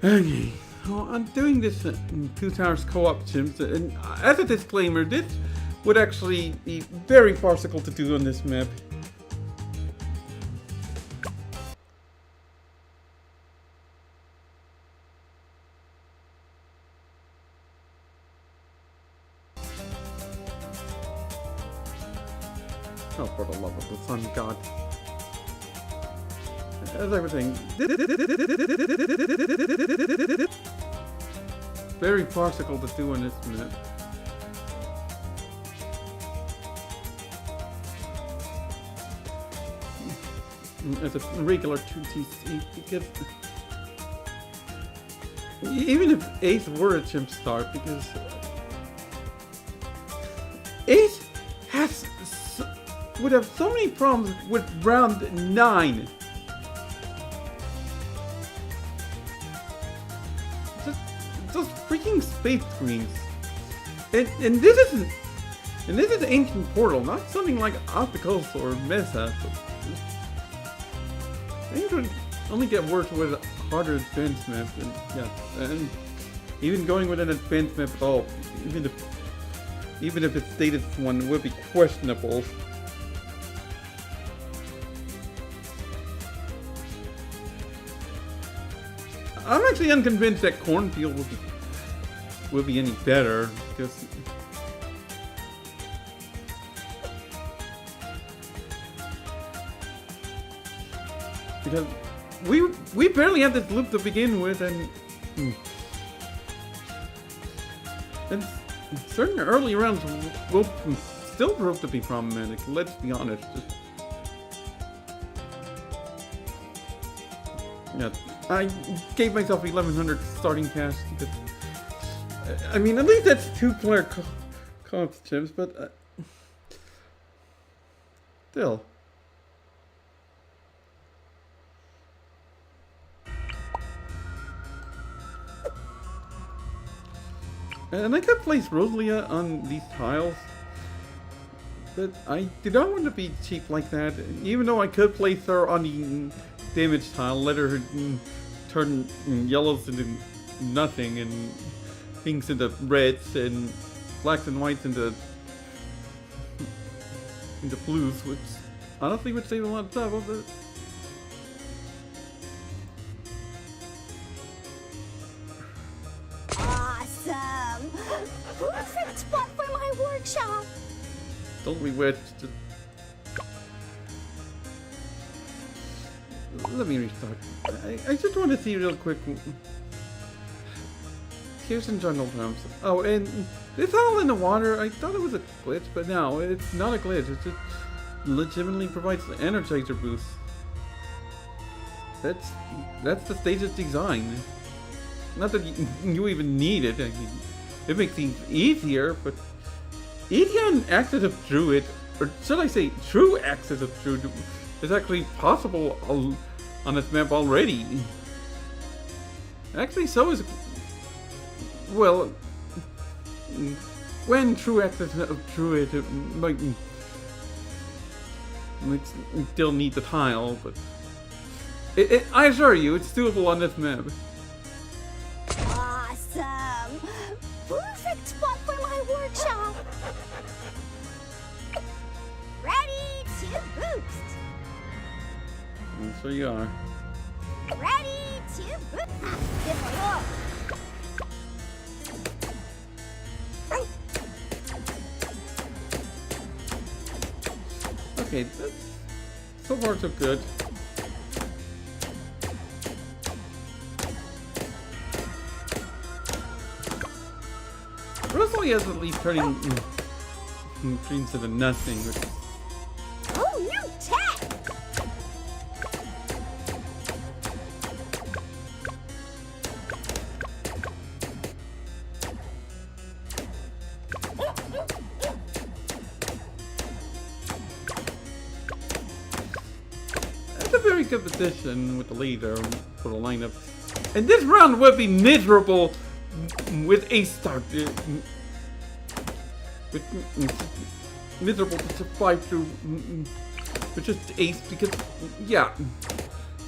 Okay, well, I'm doing this Two Towers co-op, Chimps, and as a disclaimer, this would actually be very farcical to do on this map. Oh, for the love of the sun god. As everything. Very farcical to do on this map. As a regular 2TC, because even if Ace were a CHIMPS Start, because Ace would have so many problems with round 9. Those freaking space screens. And this is Ancient Portal, not something like Opticals or Mesa. Things would only get worse with harder advanced maps, and yeah, and even going with an advanced map at all, even if its stated one would be questionable. I'm actually unconvinced that Cornfield will be any better, because we barely had this loop to begin with, and certain early rounds will still prove to be problematic. Let's be honest. Yeah, I gave myself 1100 starting cash because, I mean, at least that's 2-player co-op chips, but still. And I could place Rosalia on these tiles, but I do not want to be cheap like that. Even though I could place her on the damage tile, let her turn yellows into nothing, and pinks into reds, and blacks and whites into blues, which honestly would save a lot of trouble, but awesome! Perfect spot for my workshop! don't we wet? Let me restart. I just want to see real quick. Here's some jungle drums. Oh, and this all in the water. I thought it was a glitch, but no, it's not a glitch. It just legitimately provides the Energizer boost. That's the stage's design. Not that you even need it. I mean, it makes things easier, but easy on access of Druid, or should I say true access of Druid, is actually possible on this map already. Actually, so is, well, when true access of Druid might still need the tile, but I assure you, it's doable on this map. Awesome! Perfect spot for my workshop! Ready to boost! And so you are. Ready to boost! Okay, that's so far so good. Rosalia is at least turning greens into nothing. Oh, new tech! That's a very good position with the leader for the lineup. And this round would be miserable with Ace Start. With miserable to survive through with just Ace, because yeah,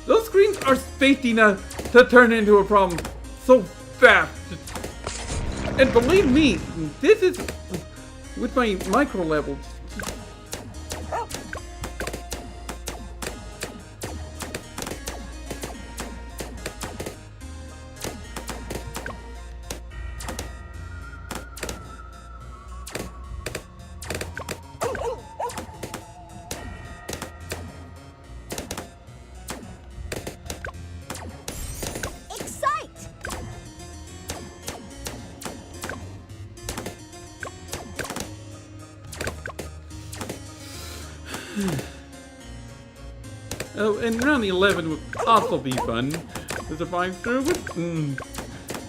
those screens are spaced enough to turn into a problem so fast. And believe me, this is with my micro levels. Oh, and round 11 would also be fun to survive through with.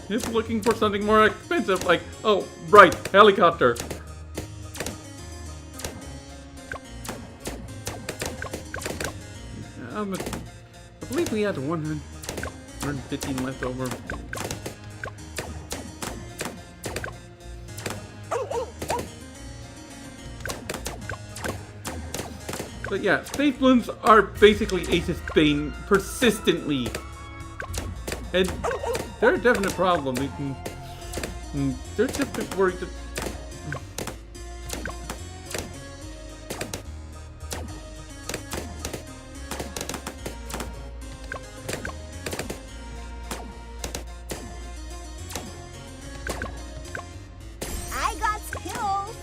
Just looking for something more expensive, like, oh, right, helicopter. I believe we had 115 left over. But yeah, space balloons are basically Ace's bane persistently. And they're a definite problem. They're just worried that. I got skills.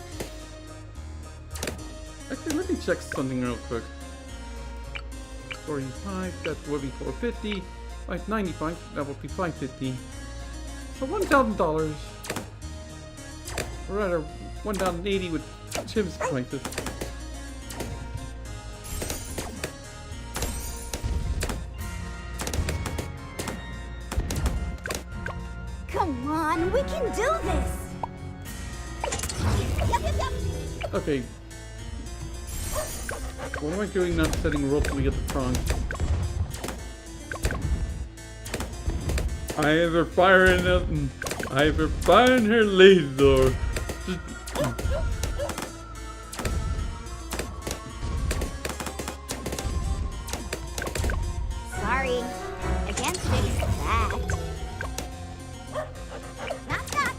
Actually, let me check something real quick. 45, that would be 450. 595, that would be 550. So $1,000. Or rather, 1,080 with CHIMPS prices. Come on, we can do this. Yep. Okay. What am I doing not setting Rosalia at the front? I have her firing up. I have her firing her laser. Sorry, I can't fix that. Not that.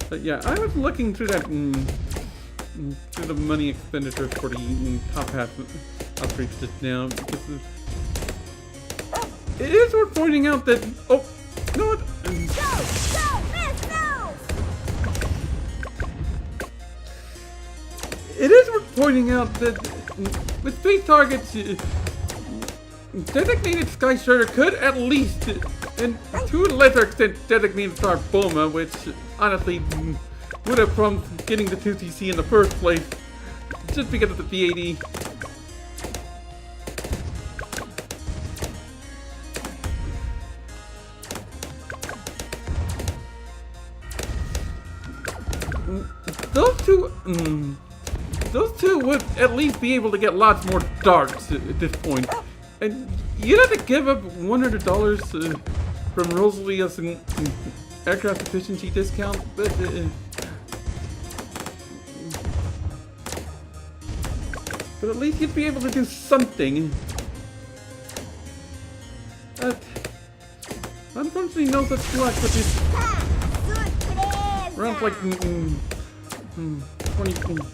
But yeah, I was looking through that. Through the money expenditures for the top half upgrades just now. It is worth pointing out that. Oh, you know what? Go, miss, no! It is worth pointing out that with space targets, designated Sky Strider could at least, and to a lesser extent, designated Star Boma, which honestly would have prompted getting the 2TC in the first place, just because of the VAD. Those two would at least be able to get lots more darts at this point. And you'd have to give up $100 from Rosalia's aircraft efficiency discount, but at least you'd be able to do something. Unfortunately, no such luck with this. Around like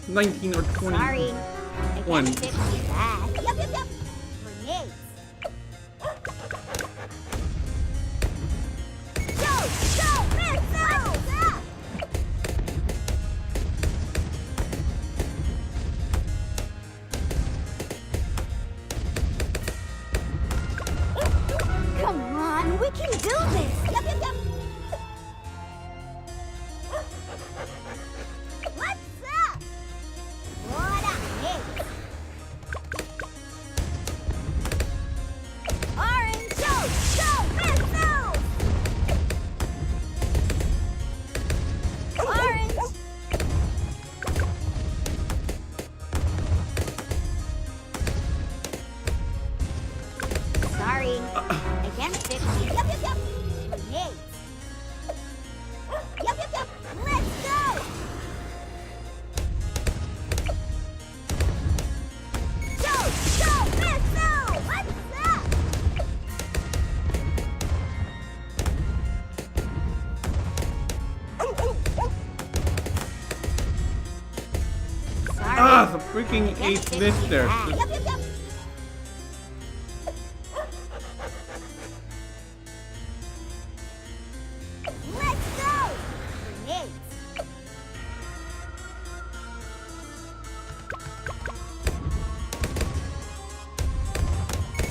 19 or 20. Sorry, I can't fix that. Yep. Grenades. Go, miss, no! Come on, we can do this. Yep. What's up? What up, hey? Orange, go, miss, no! Orange. Sorry, I can't fix it. Yep. Grenades. Yep. Let's go! Go, miss, no! What's up? Ah, the freaking ace missed there. Yep. Let's go! Grenades.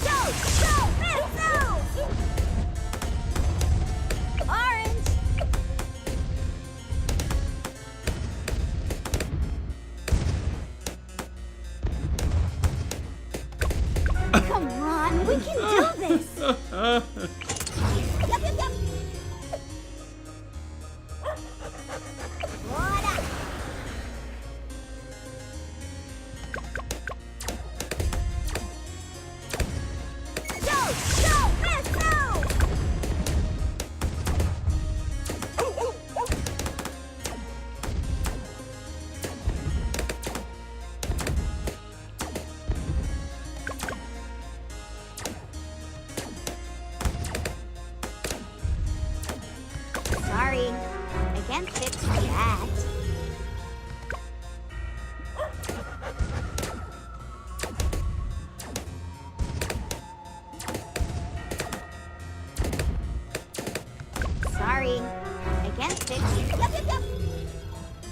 Go! Missiles! Orange! Come on, we can do this! Yep. What up? Go! Missiles! Sorry, I can't fix that. Sorry, I can't fix it. Yep.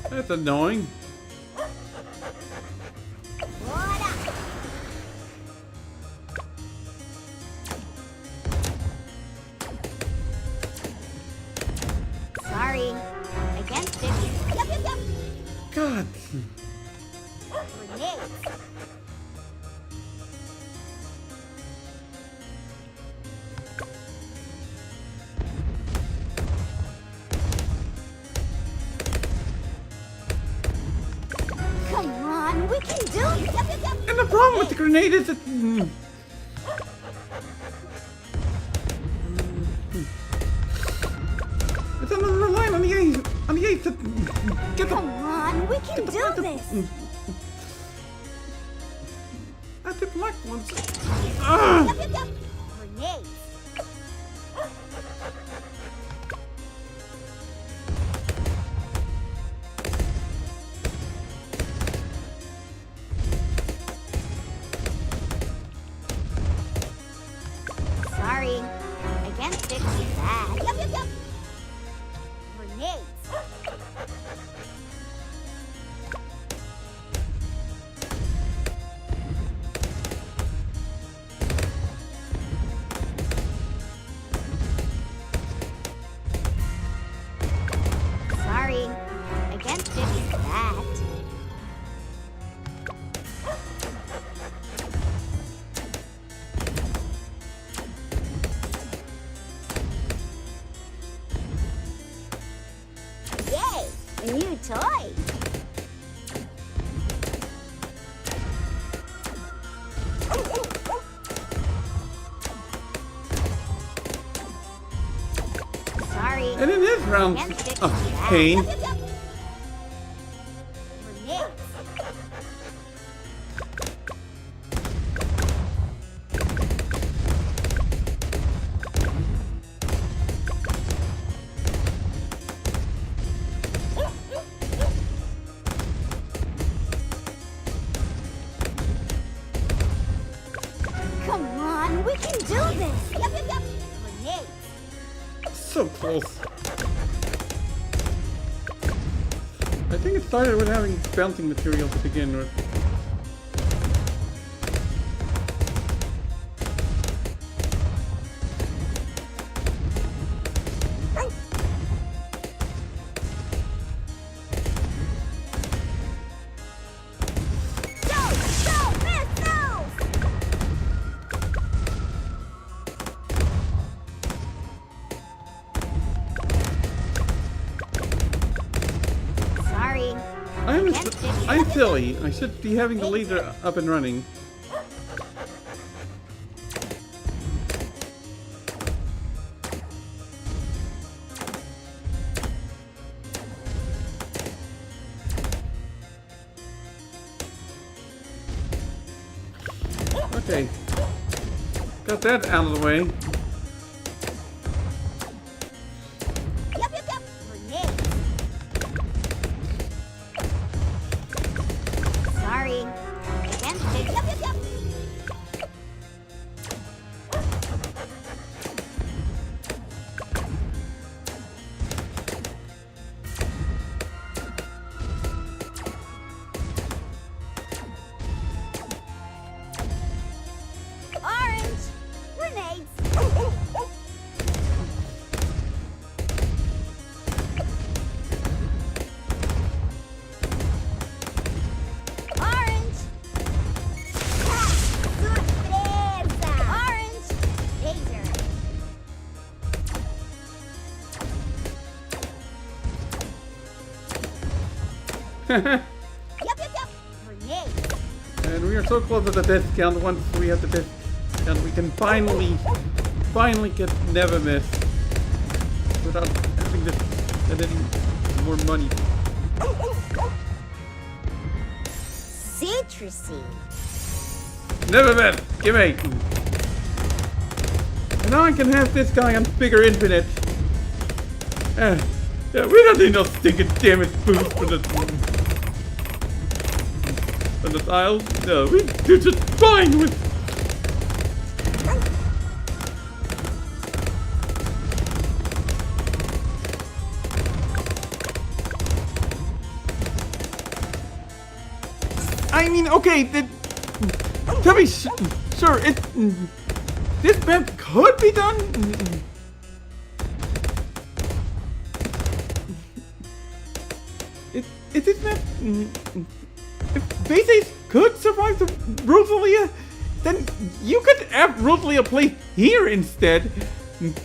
That's annoying. What up? Sorry, I can't fix it. Yep. God. Grenades. Come on, we can do it. Yep. And the problem with the grenade is that... It's another line on the ace. On the ace. Get the... Come on, we can do this. At the black ones. Ah! Yep. Grenades. Sorry, I can't fix that. Yep. Grenades. Sorry, I can't fix that. Yay! A new toy! Sorry. And it is round... Can't fix Oh, that. pain. Grenades. Come on, we can do this! Yep. Grenades. So close. I think it started with having bouncing material to begin with. Go! Missiles! Sorry. I'm silly. I should be having the laser up and running. Okay. Got that out of the way. Yep. Grenades. Sorry, Grenade. And we are so close to the discount. Once we have the discount, we can finally get Never Miss without having to spend any more money. Citrusy. Never Miss, give me. And now I can have this guy on bigger infinite. Yeah, we don't need no stinking damage boost for the tiles. No, we do just fine with. I mean, okay, tell me, sure, this map could be done. Is this map? If Base could survive the Rosalia, then you could have Rosalia play here instead.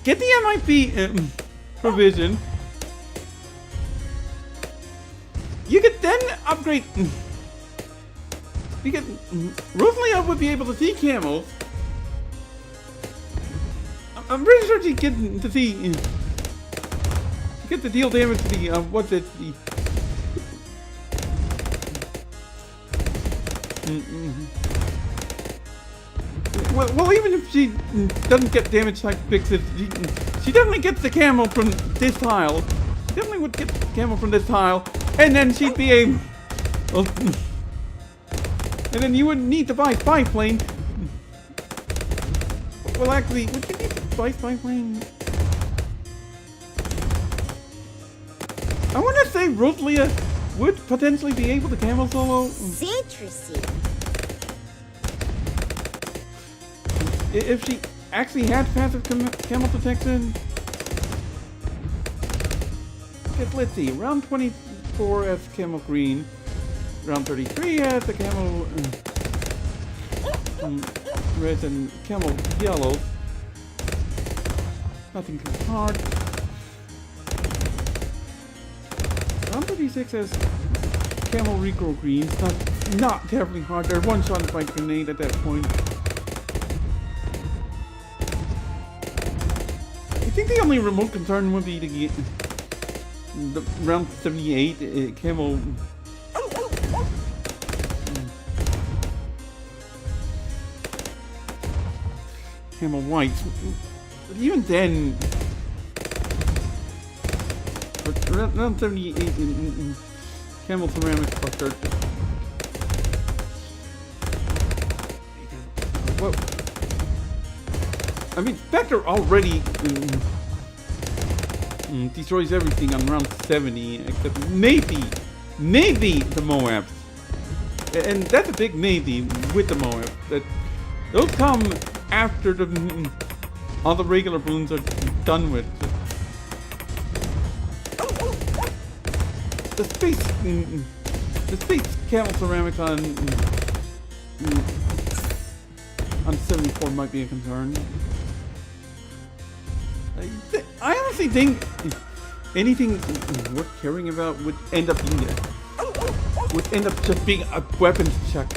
Get the MIP provision. You could then upgrade. You could. Rosalia would be able to see camels. I'm pretty sure she get to see. She get to deal damage to the what's it? The, well, even if she doesn't get damage type fixes, she definitely gets the camo from this tile. She definitely would get the camo from this tile, and then she'd be a. Well, and then you wouldn't need to buy spy plane. Well, actually, would you need to buy spy plane? I want to say Rosalia would potentially be able to camo solo. Citrusy. If she actually had passive camo protection. Okay, let's see. Round 24 has camo green. Round 33 has the camo red and camo yellow. Nothing too hard. Round 36 has camo regrow green. It's not terribly hard. They're one shot by grenade at that point. I think the only remote concern would be to get the round 78 camo. Camo white. But even then, but round 78 in camo ceramic cluster. Well, I mean, Spectre already destroys everything on round 70, except maybe the Moabs. And that's a big maybe with the Moabs. That those come after all the regular balloons are done with. The space camel ceramics on 74 might be a concern. I honestly think anything worth caring about would end up just being a weapons check.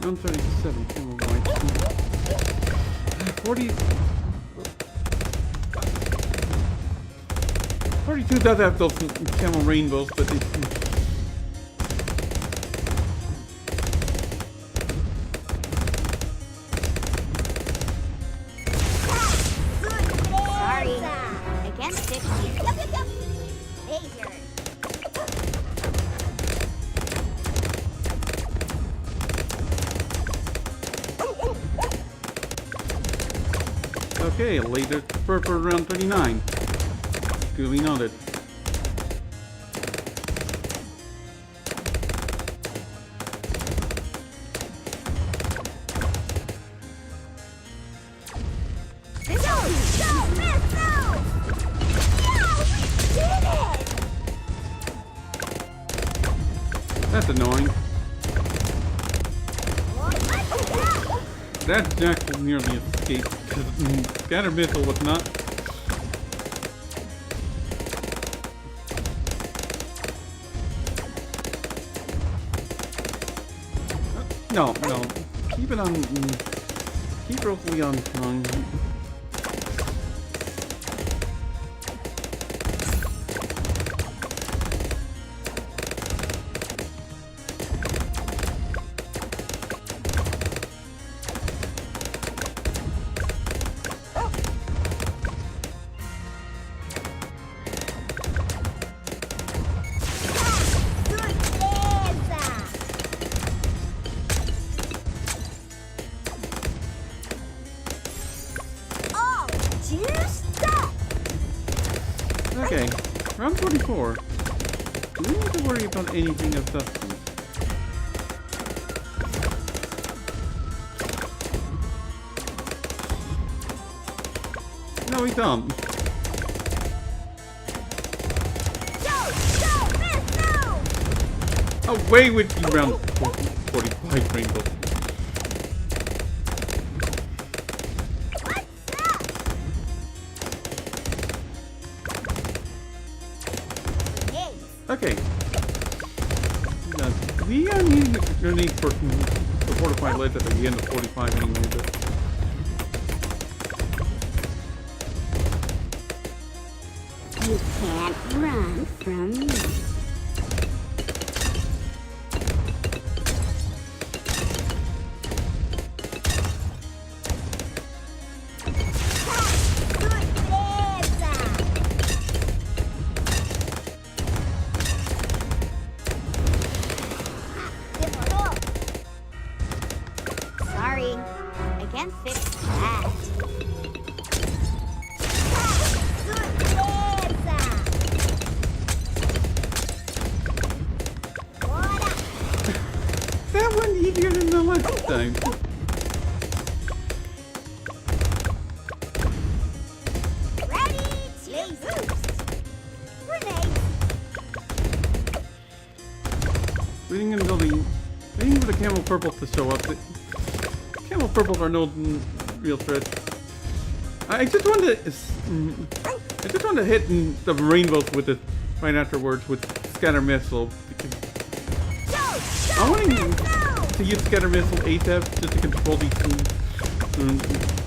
Round 37, camo white. 42 does have those camo rainbows, but Okay, later purple round 39. Duly noted. That's annoying. That Jack will nearly escape because scatter missile was not. No. Keep it on. Keep Rosalia on tongue. Okay, round 44. Do we need to worry about anything of substance? No, we don't. Away with you, round 45 rainbow. Okay. We need grenade for the fortified ledge at the end of 45 anyway, but... You can't run from me. That one easier than the last time. Ready to boost. Grenade. Waiting for the camel purples to show up. The camel purples are no real threat. I just wanted to hit the rainbows with it right afterwards with scatter missile because I want to use scatter missile ASAP just to control these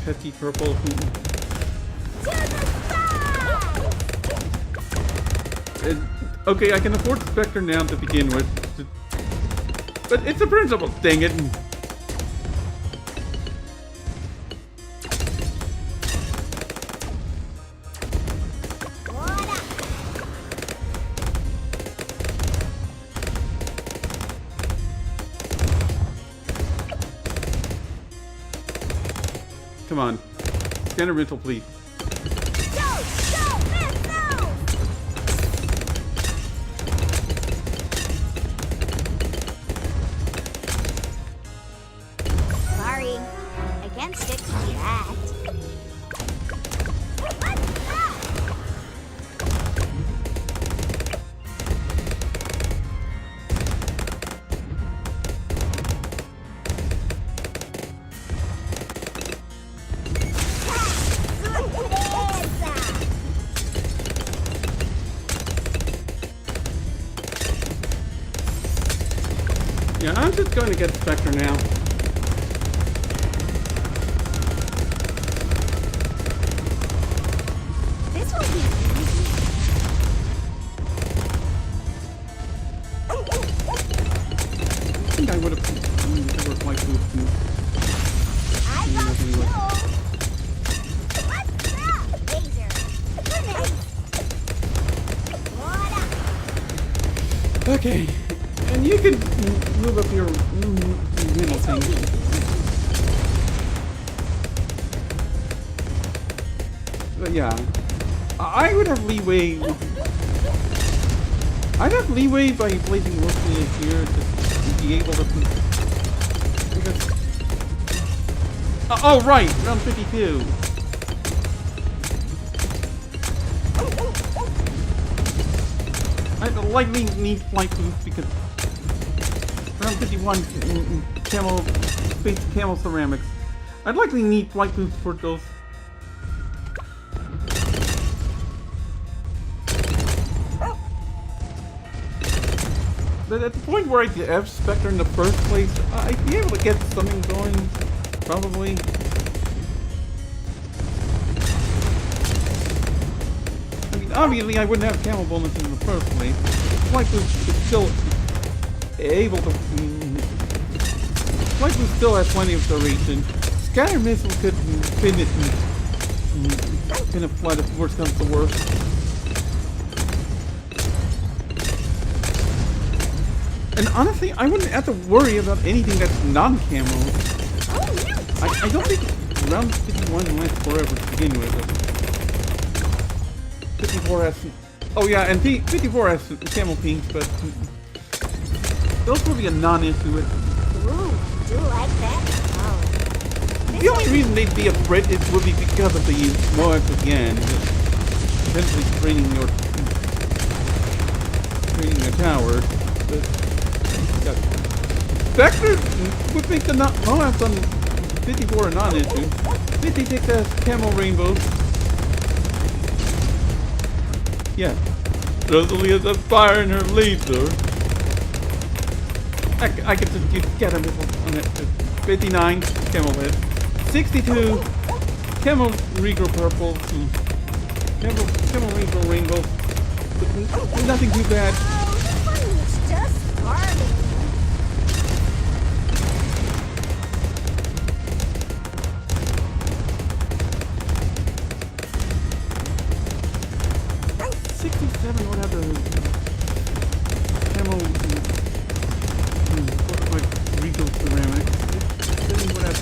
pesky purples. Okay, I can afford Spectre now to begin with, but it's a principle. Dang it! Come on. Scanner missile, please. Sorry. I can't stick to that. Yeah, I'm just going to get Spectre now. This will be easy. I think I would have worked like this. I got you. What's that? Laser. Grenade. What? Okay. And you can move up your middle thing. But yeah, I would have leeway. I'd have leeway by placing Rosalia here to be able to. Because. Oh right, round 52. I likely need flight boost because round 51 camel space camel ceramics. I'd likely need flight boost for those. But at the point where I have Spectre in the first place, I'd be able to get something going, probably. I mean, obviously I wouldn't have camel bonuses in the first place. Flight Boost is still able to... Flight Boost still has plenty of duration. Scatter Missile could pin it in a flood if worse comes to worse. And honestly, I wouldn't have to worry about anything that's non-camo. I don't think round 51 lasts forever to begin with. 54 has... Oh yeah, and 54 has camo pinks, but... Those will be a non-issue. Ooh, do you like that? Oh. The only reason they'd be a threat would be because of the Moabs again. Potentially straining the tower. But... Spectre would make the Moabs on 54 a non-issue. 56 has camo rainbows. Yeah. Rosalia has fire in her laser. I could just get a missile on it. 59 camo head. 62 camo regal purple. Camo regal rainbow. Nothing too bad. Oh, this one is just starting. 67 would have the camo regal ceramic. Then would have,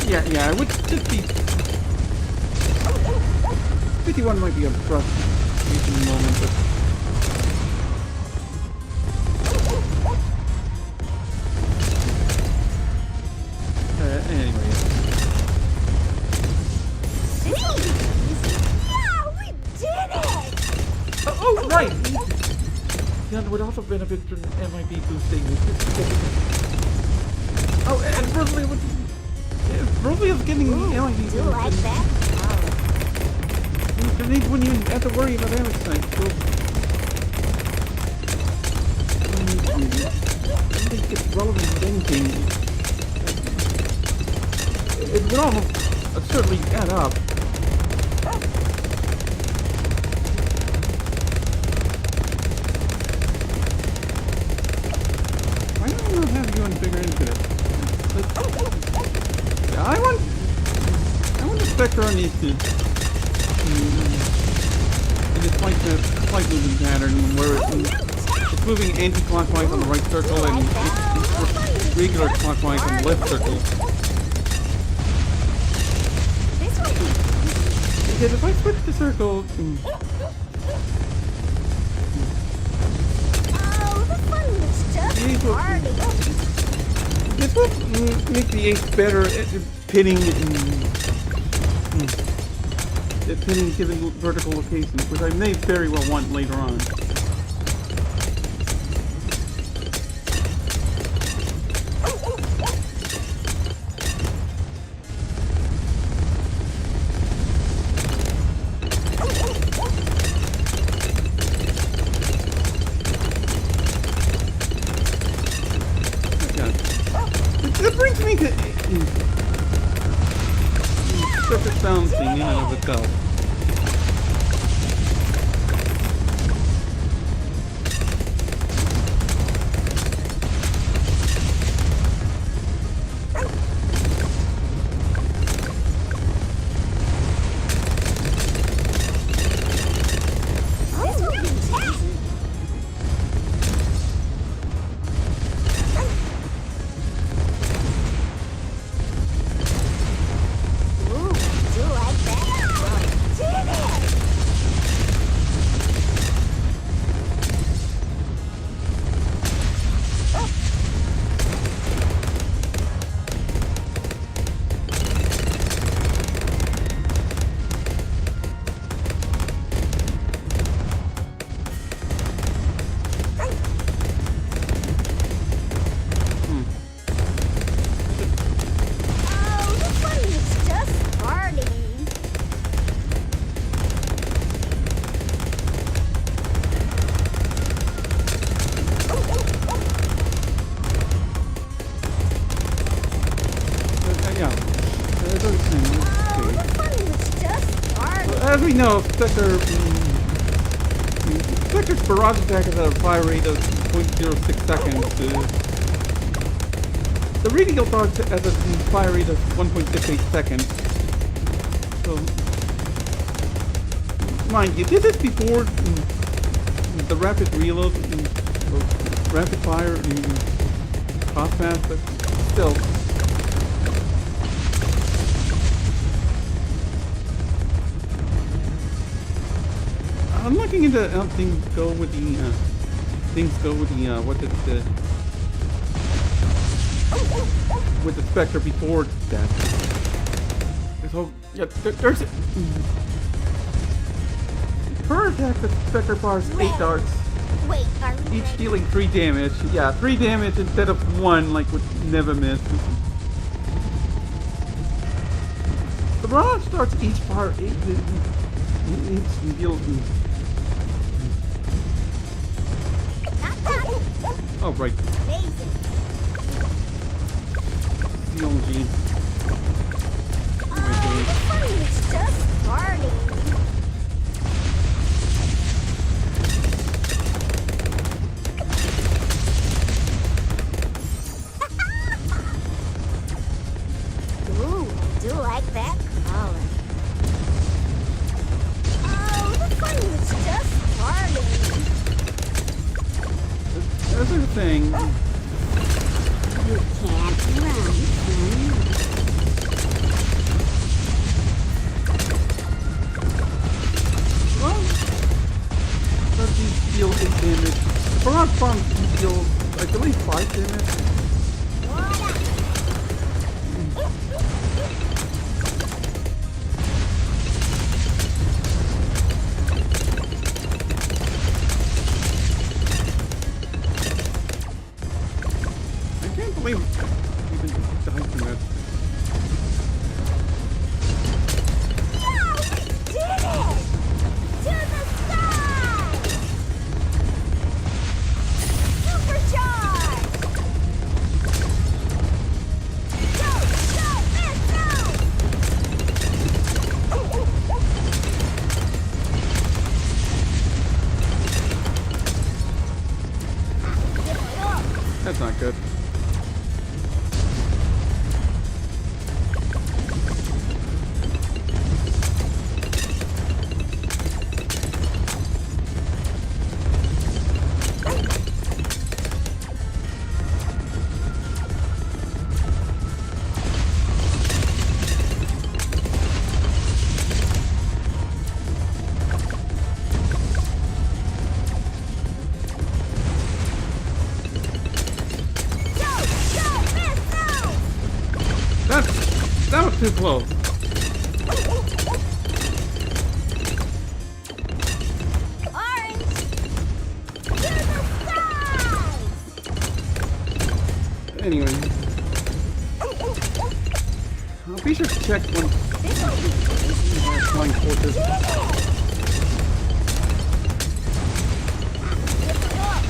yeah, it would just be 51 might be a frustrating moment, but anyway. Oh, right! That would also benefit from MIB boosting. Oh, and Rosalia would... Rosalia's getting MIB boosting. Do you like that? The need wouldn't even have to worry about damage tanks, so... I don't think it's relevant to anything. It would almost certainly add up. Bigger into it. Yeah, I want the Spectre on these two. And it's like the flight moving pattern where it's moving anti-clockwise on the right circle and it's regular clockwise on the left circle. Because if I switch the circle... This will make the ace better at pinning given vertical locations, which I may very well want later on. That brings me to perfect balancing in and of itself. Yeah. As I was saying, Oh, let's the fun was just starting. see. As we know, Spectre's barrage attack is at a fire rate of 0.06 seconds. The radial dodge has a fire rate of 1.68 seconds. So, mind you, this is before the rapid reload, or rapid fire, cost mass, but still. I'm looking into how things go with the with the Spectre before that. So yeah, there's per attack the Spectre bars 8 darts, Wait, are we each ready? dealing 3 damage. Yeah, 3 damage instead of 1, like would never miss. The barrage starts each bar 8. Each deal. Oh, right. Amazing. CLG. Oh, the fun was just starting. Ooh, I do like that color. Oh, the fun was just starting. As I was saying, You can't run. well, but these deal 8 damage. The barrage bombs deal, I believe, 5 damage. I can't believe even died from that. Yeah, we did it! To the sky! Supercharge! Go, go, let's go! Give it up. That's not good. Go, go, let's go! That was too close. Orange! To the sky! Anyway, I'll be sure to check when This will be easy. flying fortress. Did it! Give it up.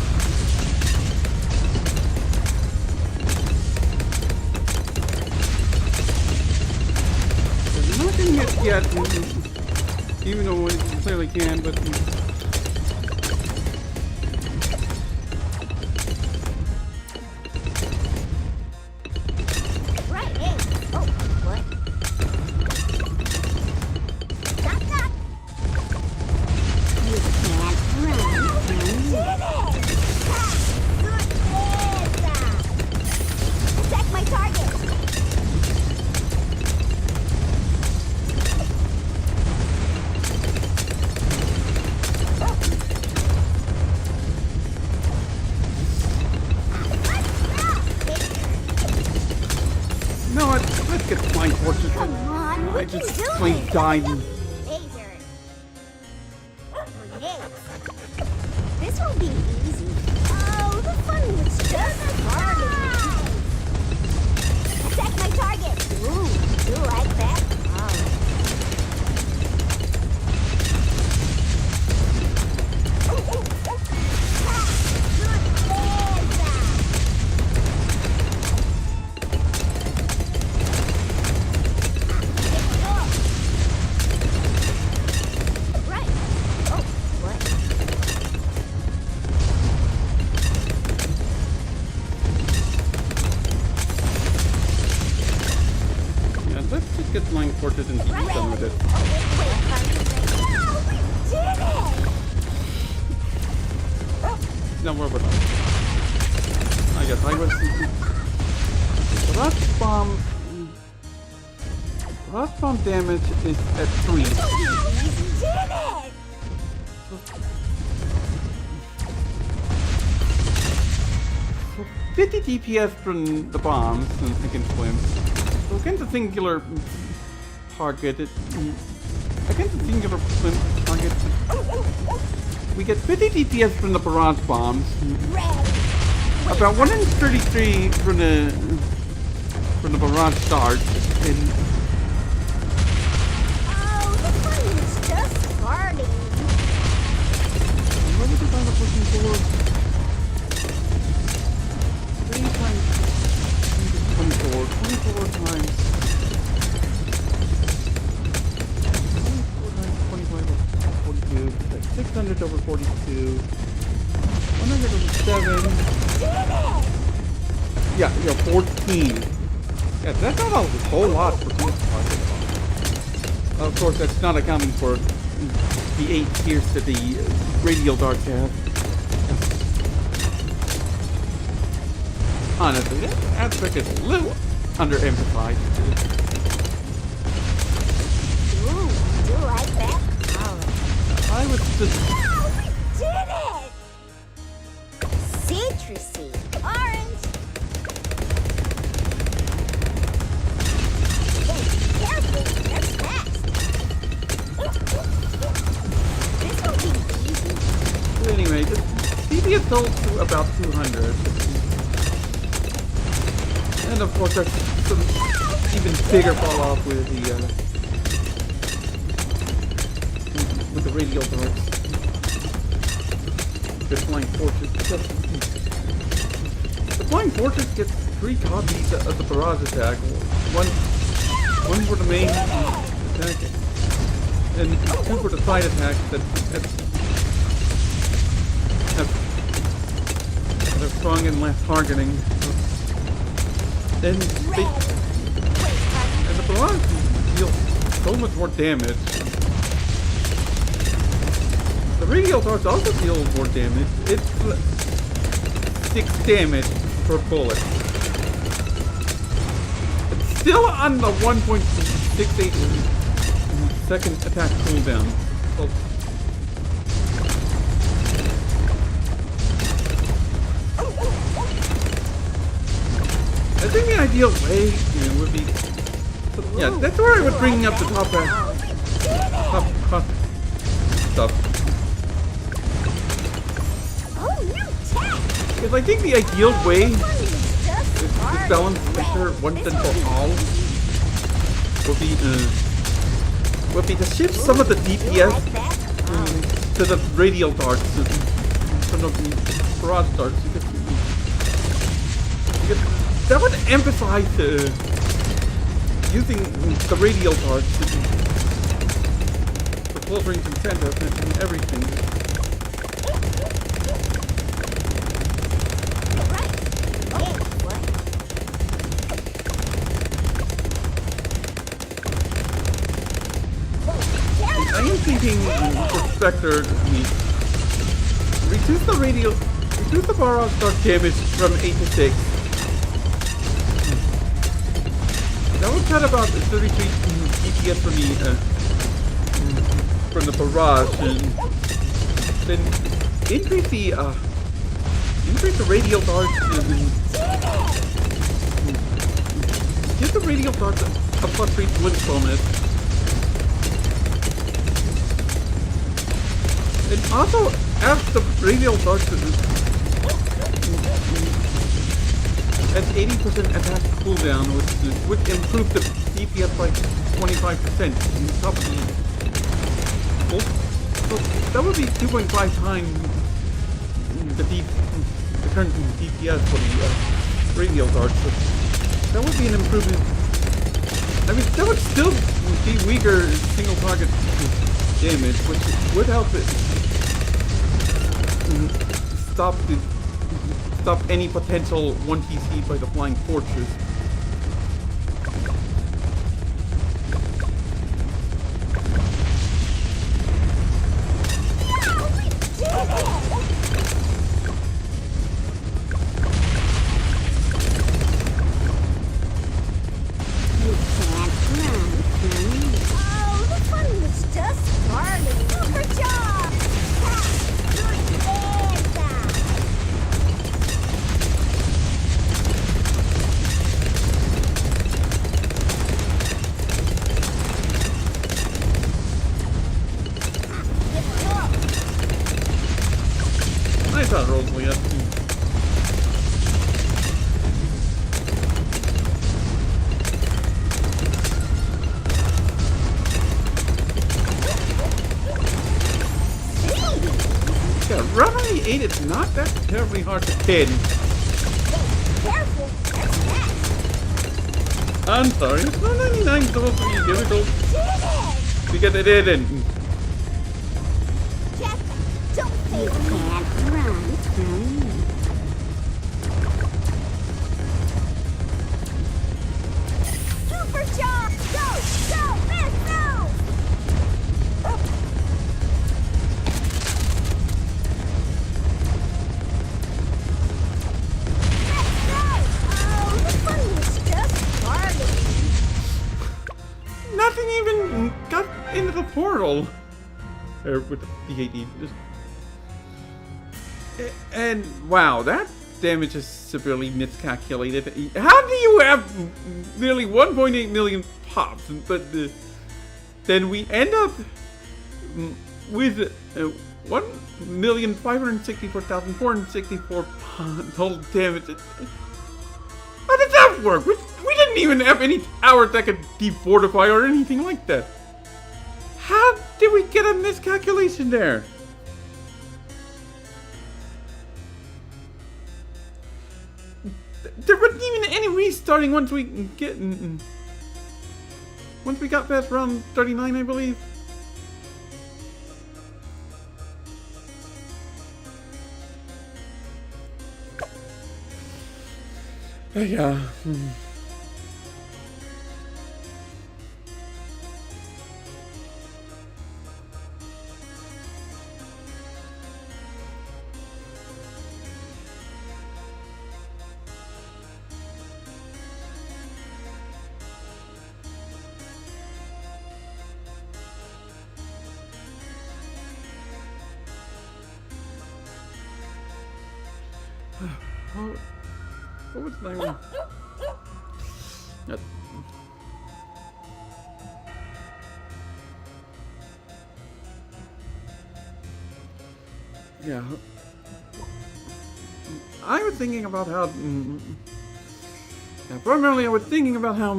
I'm not getting it yet, even though it clearly can, but Right, hey. Oh, what? Knock, knock. You can't run. Did it! Ha! Good Attack my target. no, let's get flying fortress. Come on, we I can just do plain this. died. Laser. Grenades. This will be easy. Oh, the fun was just starting. Attack my target. Ooh, do like that? Oh. Ha! Good laser. get Flying Fortress and be done with it. No, we did it! Now where was I? I guess I was... Rust bomb damage is at 3. We did it! 50 DPS from the bombs against Bloons. So against a singular target, against a singular target, we get 50 DPS from the barrage bombs. About 133 from the barrage start, and Oh, the fun is just starting. what was it I was looking for? 3 times 24 times 25 over 42, that's 600 over 42, 107. Yeah, 14. Yeah, that's not a whole lot for two targets. Of course, that's not accounting for the 8 tiers that the radial darts have. Honestly, that aspect is a little underemphasized. Ooh, I do like that color. I would just... Oh, we did it! Citrusy. Orange. Hey, careful. That's fast. This will be easy. But anyway, the DPS sold to about 200. And of course, there's some even bigger fall off with the radial darts. The Flying Fortress. The Flying Fortress gets 3 copies of the barrage attack. One for the main attack, and 2 for the side attack that are strong and less targeting. And the barrage deals so much more damage. The radial darts also deal more damage. It's 6 damage per bullet. It's still on the 1.68 second attack cooldown. So I think the ideal way would be... Yeah, that's where I would bring up the top stuff. Oh, new tech. Because I think the ideal way is to balance pressure once and for all would be to shift some of the DPS to the radial darts, from the barrage darts. Because that would emphasize using the radial darts for close range and center and everything. I am thinking for Spectre, reduce the barrage dart damage from 8 to 6. That would cut about 33 DPS from the barrage, and then increase the radial darts. Give the radial darts a +3 blitz bonus. And also, as the radial darts at 80% attack cooldown, which would improve the DPS by 25% on top of the... So that would be 2.5 times the current DPS for the radial darts. So that would be an improvement. I mean, that would still be weaker single target damage, which would help it stop any potential 1 TC by the Flying Fortress. 98 is not that terribly hard to pin. Careful. That's that. I'm sorry, it's not 99 supposed to be difficult to get it in. Jack, don't fail. You can't run from me. Super job! Go! Go! Let's go! Oh, the fun is just starting. Nothing even got into the portal. Or with the PhD. And wow, that damage is severely miscalculated. How do you have nearly 1.8 million pops, but then we end up with 1,564,464 total damage? How did that work? We didn't even have any towers that could defortify or anything like that. How did we get a miscalculation there? There wasn't even any restarting once we got past round 39, I believe. Yeah. What was my one? Yeah. I was thinking about how. Primarily, I was thinking about how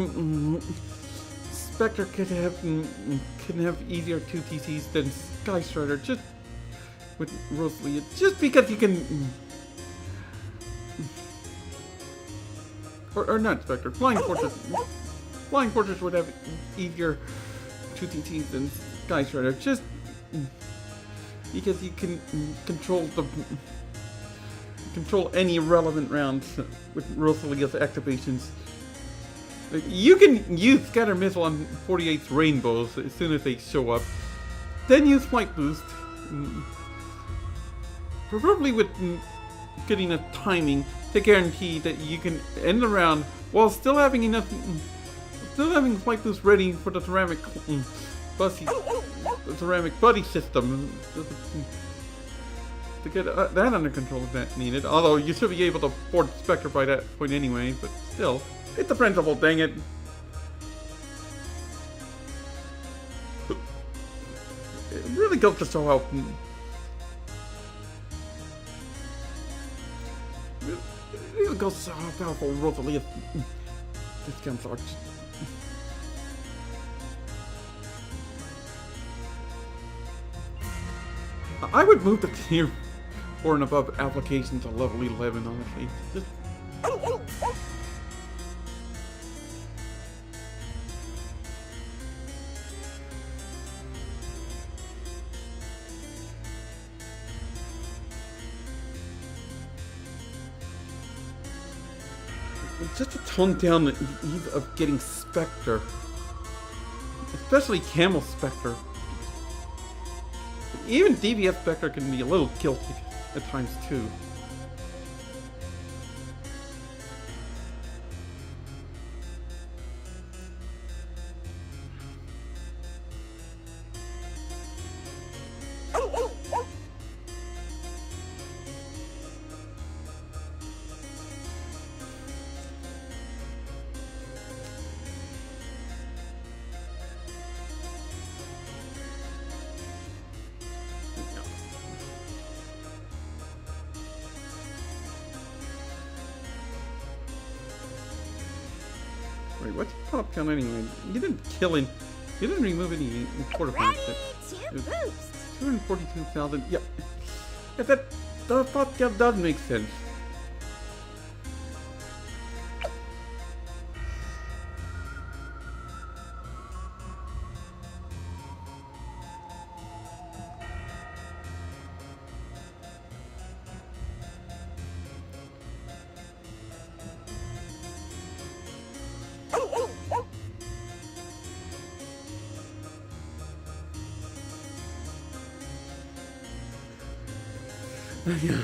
Spectre could have easier 2 TCs than Sky Strider, just with Rosalia, just because you can. Or not Spectre, Flying Fortress. Flying Fortress would have easier 2 TTs than Sky Strider, just because you can control any relevant rounds with Rosalia's activations. You can use Scatter Missile on 48's Rainbows as soon as they show up. Then use Flight Boost. Preferably with getting a timing to guarantee that you can end the round while still having Flight Boost ready for the ceramic buddy system to get that under control if that's needed. Although you should be able to board Spectre by that point anyway, but still, it's a principle, dang it. It really goes to show how it goes to show how powerful Rosalia's discounts are. I would move the tier 4 and above application to level 11, honestly. Just to tone down the ease of getting Spectre. Especially Camel Spectre. Even DBS Spectre can be a little guilty at times too. Wait, what's your pop count anyway? You didn't kill him. You didn't remove any quarter points. 242,000. Yeah. that does make sense. Yeah.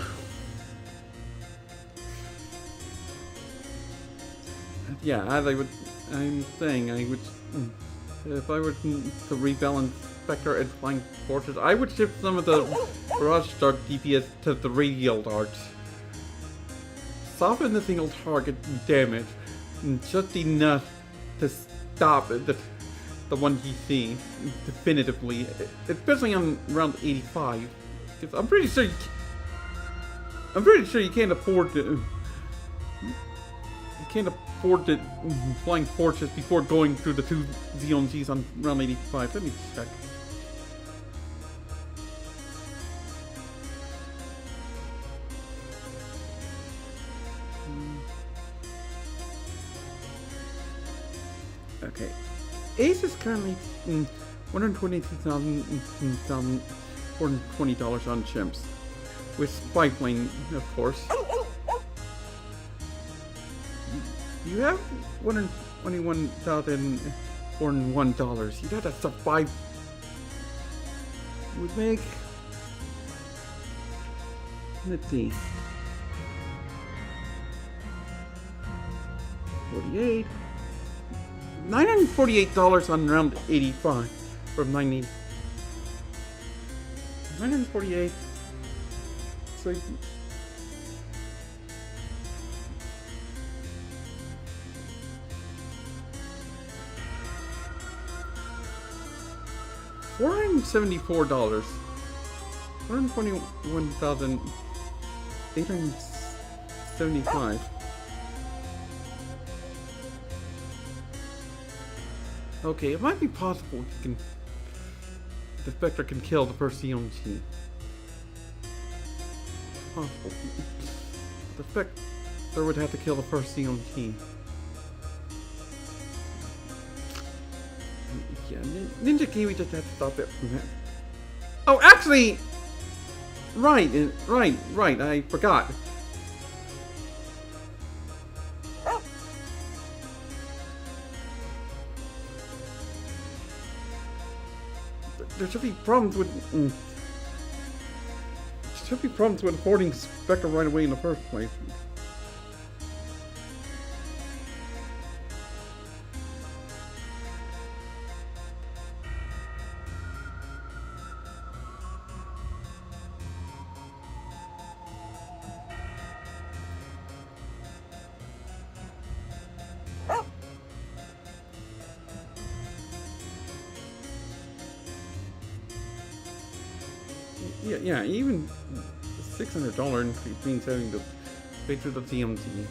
Yeah, as I'm saying, I would, if I were to rebalance Spectre and Flying Fortress, I would shift some of the Barrage Dart DPS to the Radial Darts. Soften the single target damage, just enough to stop the 1DC definitively, especially on round 85. Because I'm pretty sure you can't afford to. You can't afford to Flying Fortress before going through the 2 ZONGs on round 85. Let me check. Okay. Ace is currently $122,420 on Chimps. With Spy Plane, of course. You have $121,401. You gotta survive. You would make. Let's see. 48. $948 on round 85 from 90. 948. So $474. $121,875. Okay, it might be possible the Spectre can kill the first COG. Possible. The Spectre would have to kill the first COG. Yeah, Ninja Kiwi just had to stop it from that. Oh, actually! Right, I forgot. There should be problems with affording Spectre right away in the first place. Yeah, even $600 increase means having to pay through the TMT.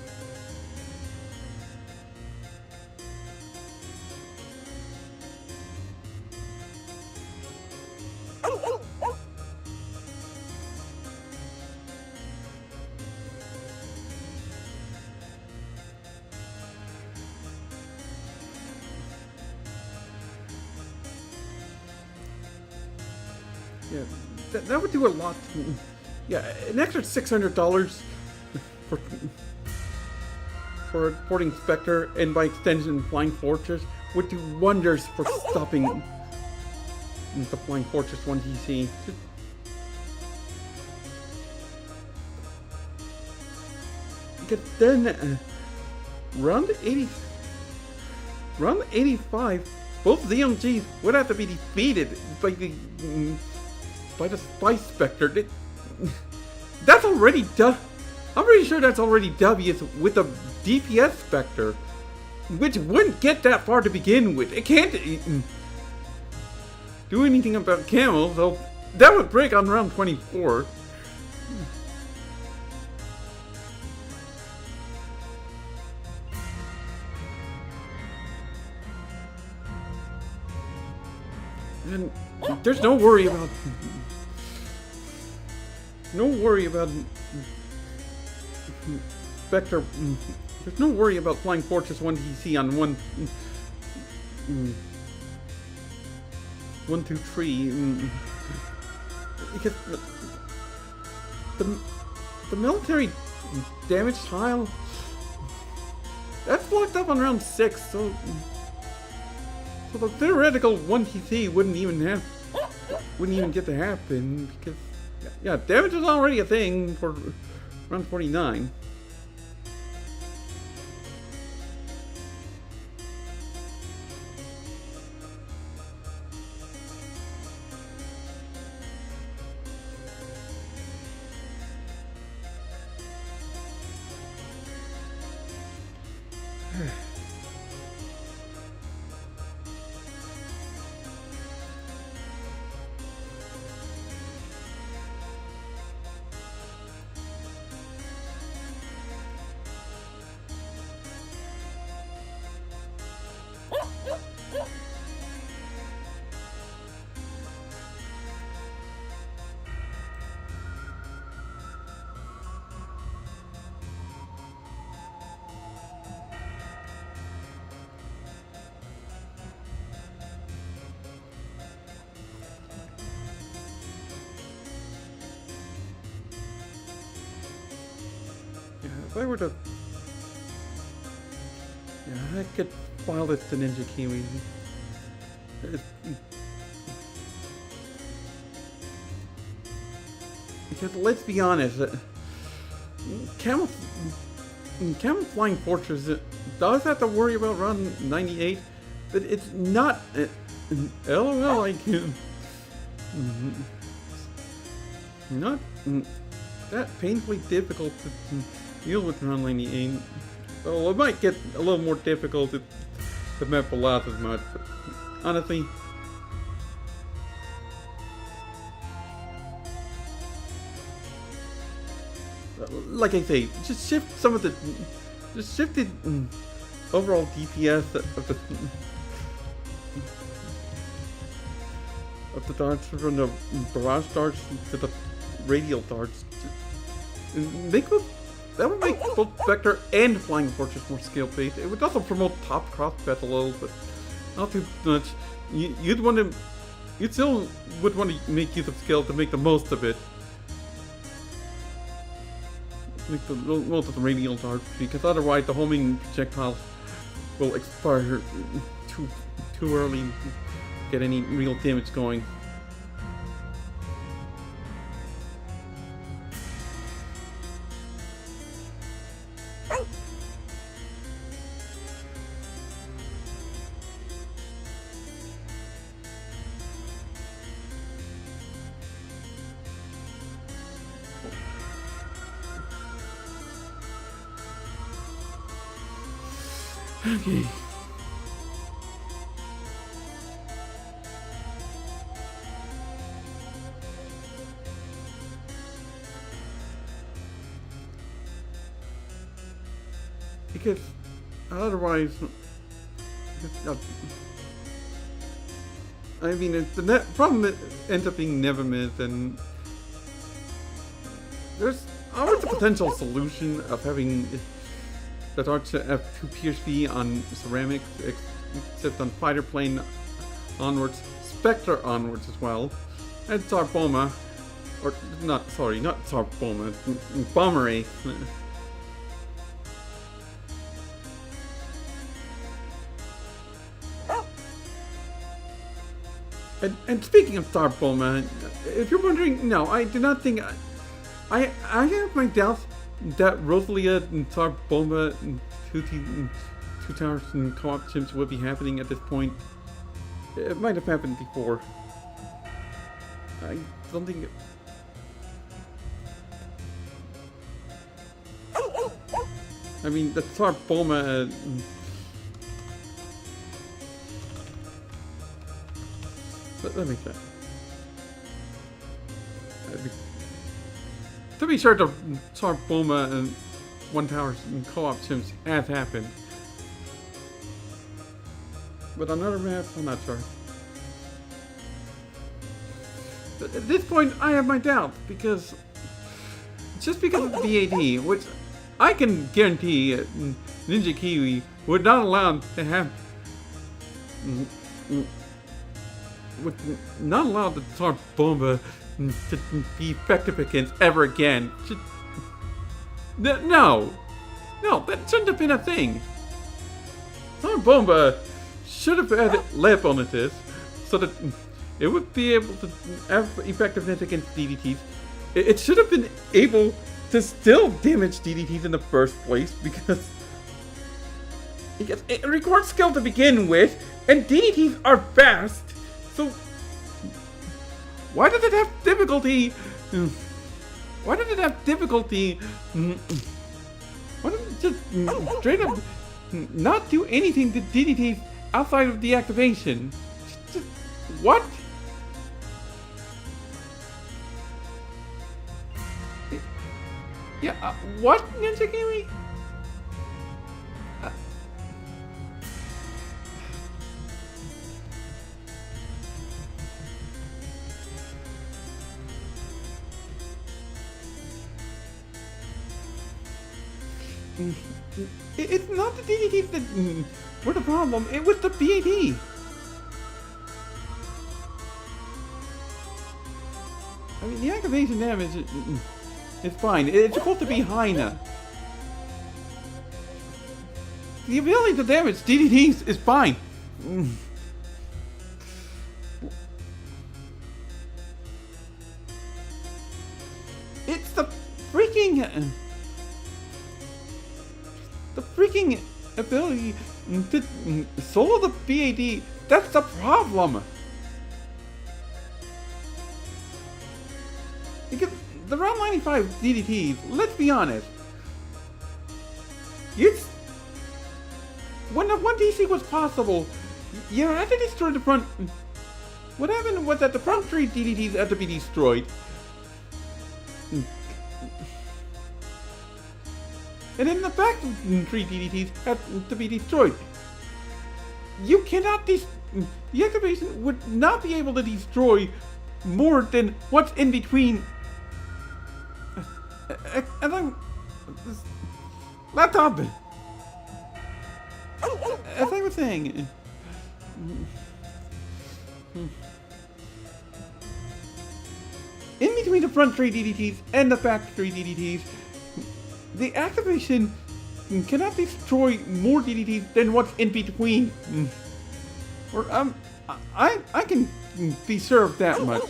Yeah, that would do a lot. Yeah, an extra $600 for porting Spectre and by extension Flying Fortress would do wonders for stopping the Flying Fortress 1DC. Because then round 85, both ZMGs would have to be defeated by the Spice Spectre. That's already done. I'm pretty sure that's already W's with the DPS Spectre, which wouldn't get that far to begin with. It can't do anything about Camel, so that would break on round 24. And there's no worry about no worry about Spectre. There's no worry about Flying Fortress 1 DC on 1, 2, 3. Because the military damage tile that's locked up on round 6, so the theoretical 1 TC wouldn't even get to happen because yeah, damage is already a thing for round 49. If I were to... Yeah, I could file this to Ninja Kiwi. Because let's be honest, Camel Flying Fortress does have to worry about run 98, but it's not... LOL, I can... Not that painfully difficult to deal with run 98. Well, it might get a little more difficult if the map allows as much, but honestly, like I say, just shift some of the, just shift the overall DPS of the darts from the barrage darts to the radial darts. That would make both Vector and Flying Fortress more skill-based. It would also promote top cross-path a little, but not too much. You still would want to make use of skill to make the most of it. Make the most of the radial darts, because otherwise the homing projectiles will expire too early to get any real damage going. Okay. Because otherwise, I mean, the net problem that ends up being never met, and there's always a potential solution of having the darts have 2 Pierce V on ceramic, except on fighter plane onwards, Spectre onwards as well, and Sarboma, or not Sarboma, Bomber Ace. And speaking of Sarboma, if you're wondering, no, I do not think I have my doubts that Rosalia and Sarboma and two towers and co-op chimps would be happening at this point. It might have happened before. I don't think I mean, the Sarboma let me check. To be sure, the Sarboma and One Towers and co-op chimps has happened. But on other maps, I'm not sure. But at this point, I have my doubts, because just because of the BAD, which I can guarantee Ninja Kiwi would not allow to have, would not allow the Tsar Bomba to be effective against ever again. No, that shouldn't have been a thing. Tsar Bomba should have had lab bonuses so that it would be able to have effectiveness against DDTs. It should have been able to still damage DDTs in the first place because it requires skill to begin with, and DDTs are fast. So why did it have difficulty? Why did it have difficulty? Why did it just straight up not do anything to DDTs outside of the activation? Just, what? Yeah, what, Ninja Kiwi? It's not the DDTs that were the problem, it was the BAD. I mean, the activation damage is fine. It's supposed to be high now. The ability to damage DDTs is fine. It's the freaking ability to solo the BAD. That's the problem. Because the round 95 DDTs, let's be honest, it's when the 1 DC was possible, you had to destroy the front. What happened was that the front 3 DDTs had to be destroyed. And then the back 3 DDTs had to be destroyed. You cannot the activation would not be able to destroy more than what's in between. And I'm laptop. As I was saying, in between the front 3 DDTs and the back 3 DDTs, the activation cannot destroy more DDTs than what's in between. Or I can be served that much.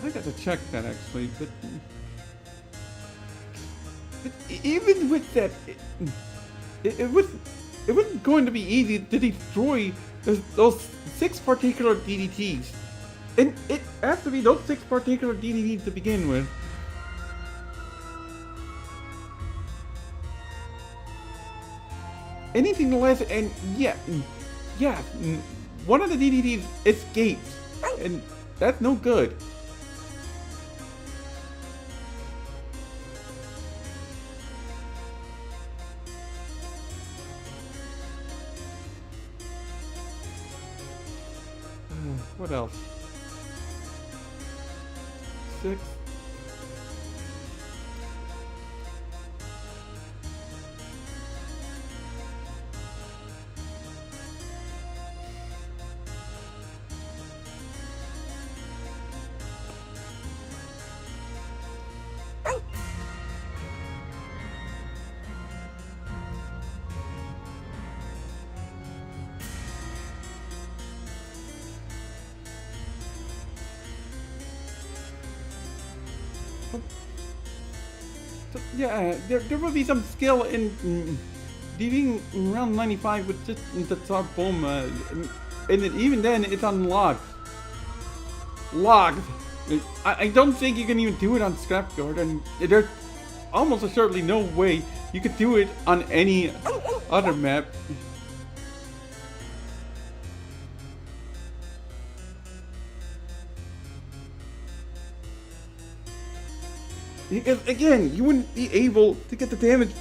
I got to check that actually, but even with that, it wasn't going to be easy to destroy those 6 particular DDTs, and it has to be those 6 particular DDTs to begin with. Anything less, and yeah, one of the DDTs escapes, and that's no good. What else? 6. So, yeah, there will be some skill in defeating round 95 with just the Tsar Bomba, and even then it's unlocked. Locked. I don't think you can even do it on Scrapyard, and there's almost assuredly no way you could do it on any other map. Because again, you wouldn't be able to get the damage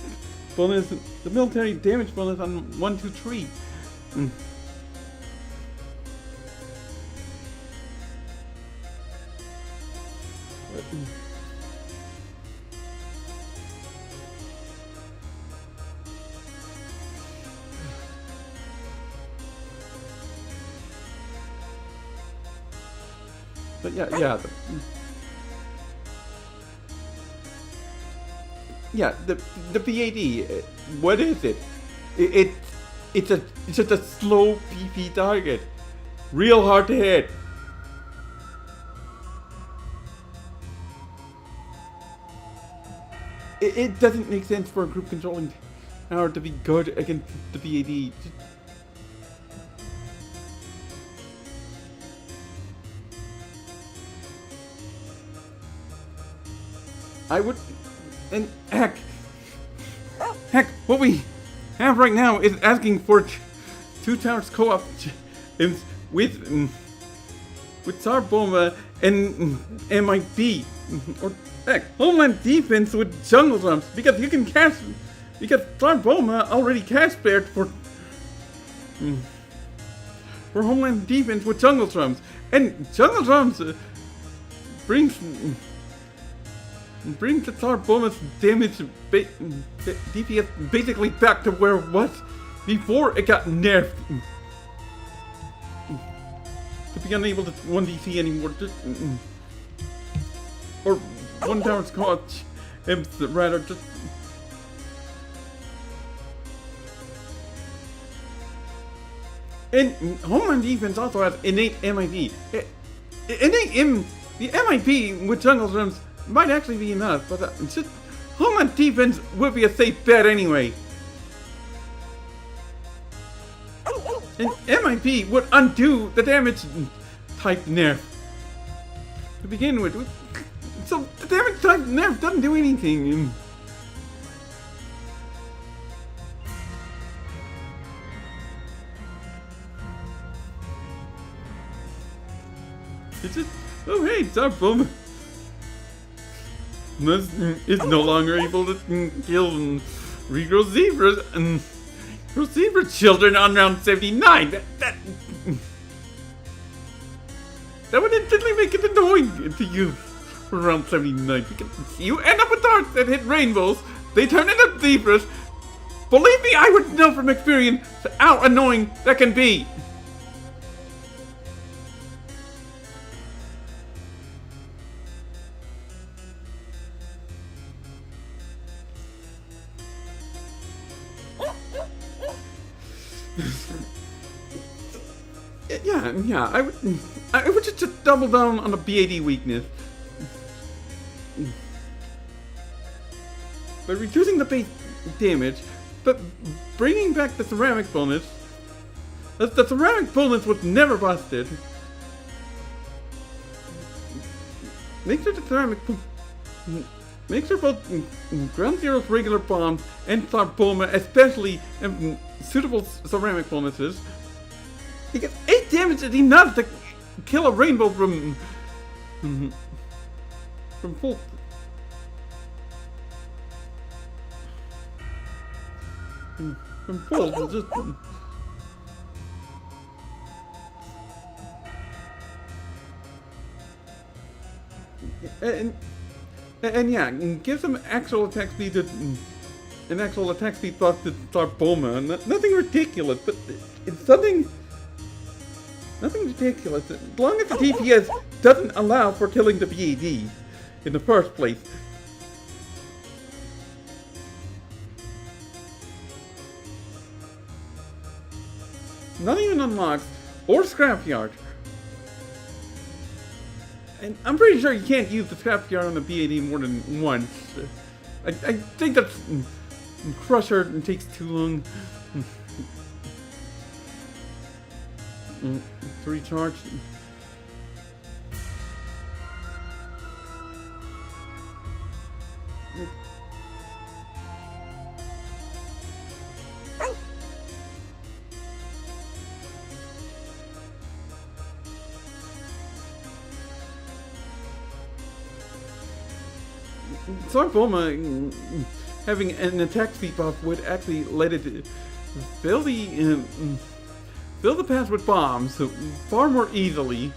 bonus, the military damage bonus on 1, 2, 3. But yeah. Yeah, the PAD, what is it? It's just a slow PP target. Real hard to hit. It doesn't make sense for a group controlling tower to be good against the PAD. I would, and heck, what we have right now is asking for 2 towers co-op with Sarboma and MIP, or heck, Homeland Defense with Jungle Drums, because you can cast, because Sarboma already cast spared for Homeland Defense with Jungle Drums, and Jungle Drums brings the Sarboma's damage DPS basically back to where it was before it got nerfed. To be unable to 1DC anymore, or 1 tower scotch, rather just. And Homeland Defense also has innate MIP. The MIP with Jungle Drums might actually be enough, but just Homeland Defense would be a safe bet anyway. And MIP would undo the damage type nerf to begin with. So the damage type nerf doesn't do anything. It's just, oh hey, it's our bum. Is no longer able to kill and regrow zebras and grow zebra children on round 79. That would instantly make it annoying to use for round 79 because you end up with darts that hit rainbows. They turn into zebras. Believe me, I would know from experience how annoying that can be. Yeah, I would just double down on the BAD weakness. By reducing the base damage, but bringing back the ceramic bonus. The ceramic bonus was never busted. Make sure the ceramic... Make sure both Ground Zero's regular bombs and Sarboma especially suitable ceramic bonuses. Because 8 damage is enough to kill a rainbow from full. From full, just. And yeah, give some actual attack speed to an actual attack speed buff to Sarboma. Nothing ridiculous, but it's something. Nothing ridiculous, as long as the DPS doesn't allow for killing the BAD in the first place. Not even unlocked, or scrapyard. And I'm pretty sure you can't use the scrapyard on the BAD more than once. I think that's Crusher takes too long. To recharge. Sarboma having an attack speed buff would actually let it fill the path with bombs far more easily.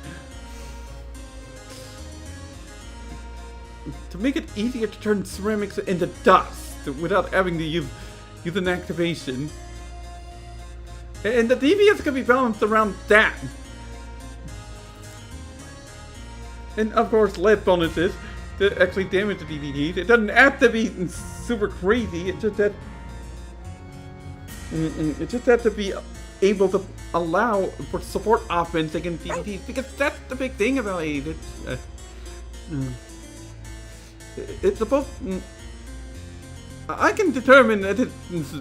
To make it easier to turn ceramics into dust without having to use an activation. And the DPS can be balanced around that. And of course, less bonuses to actually damage the DVDs. It doesn't have to be super crazy. It just has to be able to allow for support offense against DVDs, because that's the big thing about it. It's supposed. I can determine that it's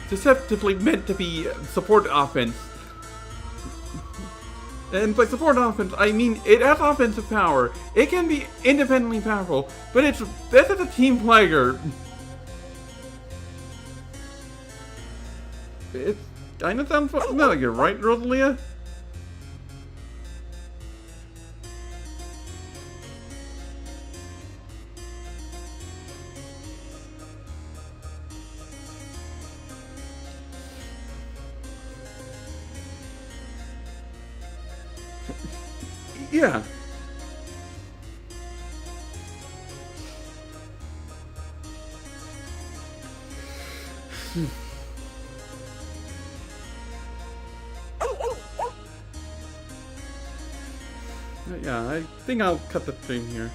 deceptively meant to be support offense. And by support offense, I mean it has offensive power. It can be independently powerful, but it's best as a team player. It kinda sounds familiar, right, Rosalia? Yeah. Yeah, I think I'll cut the stream here.